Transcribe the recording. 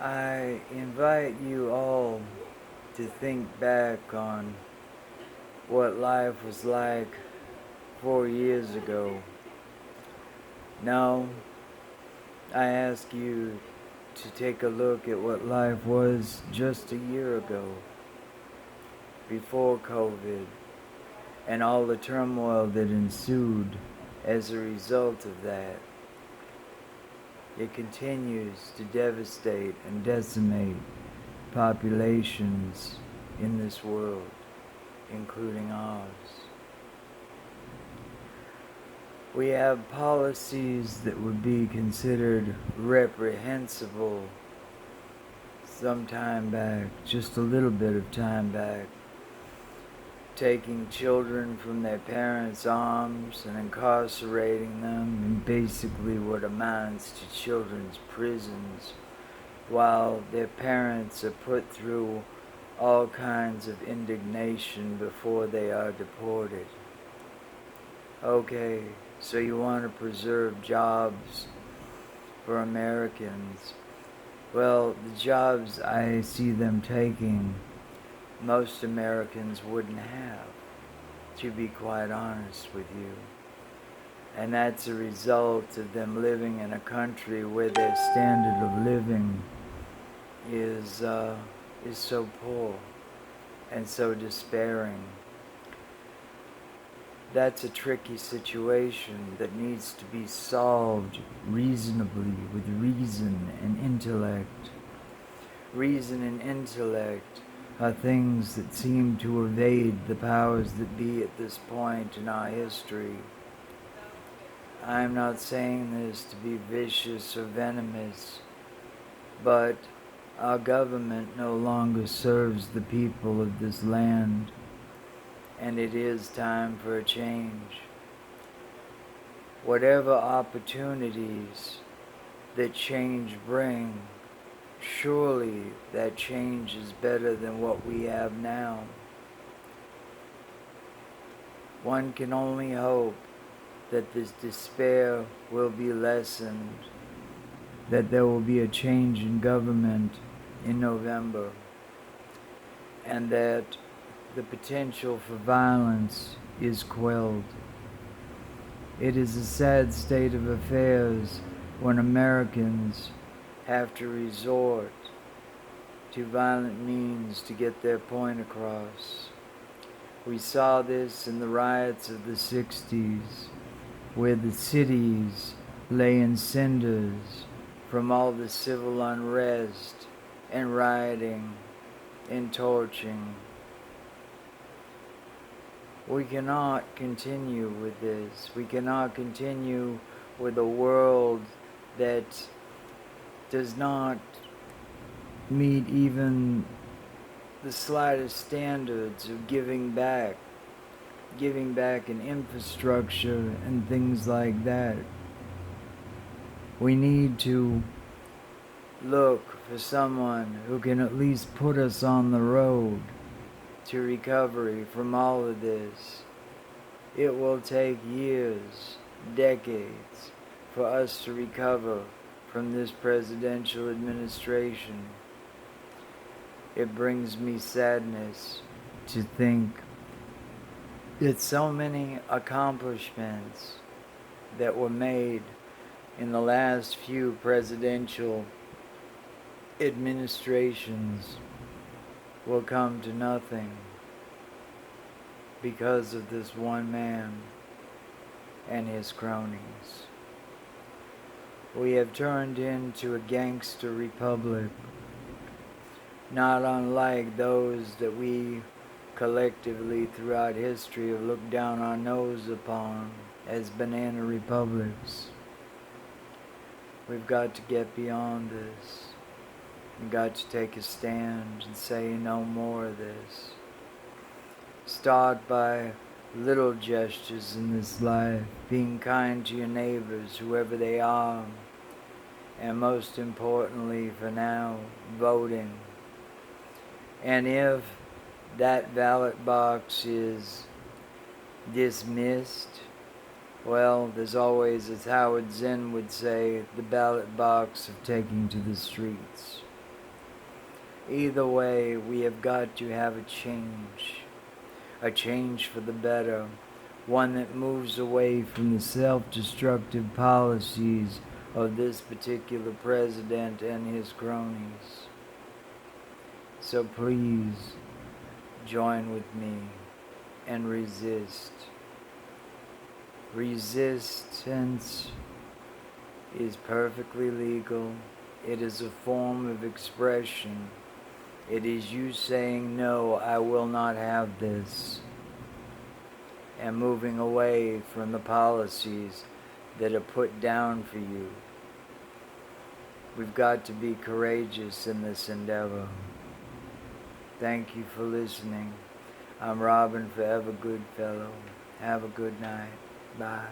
I invite you all to think back on what life was like 4 years ago. Now, I ask you to take a look at what life was just a year ago, before COVID, and all the turmoil that ensued as a result of that. It continues to devastate and decimate populations in this world, including ours. We have policies that would be considered reprehensible some time back, just a little bit of time back, taking children from their parents' arms and incarcerating them in basically what amounts to children's prisons, while their parents are put through all kinds of indignation before they are deported. Okay, so you want to preserve jobs for Americans. Well, the jobs I see them taking, most Americans wouldn't have, to be quite honest with you. And that's a result of them living in a country where their standard of living is so poor and so despairing. That's a tricky situation that needs to be solved reasonably with reason and intellect. Reason and intellect are things that seem to evade the powers that be at this point in our history. I'm not saying this to be vicious or venomous, but our government no longer serves the people of this land, and it is time for a change. Whatever opportunities that change bring, surely that change is better than what we have now. One can only hope that this despair will be lessened, that there will be a change in government in November, and that the potential for violence is quelled. It is a sad state of affairs when Americans have to resort to violent means to get their point across. We saw this in the riots of the 60s, where the cities lay in cinders from all the civil unrest and rioting and torching. We cannot continue with this. We cannot continue with a world that does not meet even the slightest standards of giving back in infrastructure and things like that. We need to look for someone who can at least put us on the road to recovery from all of this. It will take years, decades, for us to recover from this presidential administration. It brings me sadness to think that so many accomplishments that were made in the last few presidential administrations will come to nothing because of this one man and his cronies. We have turned into a gangster republic, not unlike those that we collectively throughout history have looked down our nose upon as banana republics. We've got to get beyond this. We've got to take a stand and say no more of this. Start by little gestures in this life, being kind to your neighbors, whoever they are, and most importantly for now, voting. And if that ballot box is dismissed, well, there's always, as Howard Zinn would say, the ballot box of taking to the streets. Either way, we have got to have a change for the better, one that moves away from the self-destructive policies of this particular president and his cronies. So please, join with me and resist. Resistance is perfectly legal. It is a form of expression. It is you saying, no, I will not have this, and moving away from the policies that are put down for you. We've got to be courageous in this endeavor. Thank you for listening. I'm Robin Forever Goodfellow. Have a good night. Bye.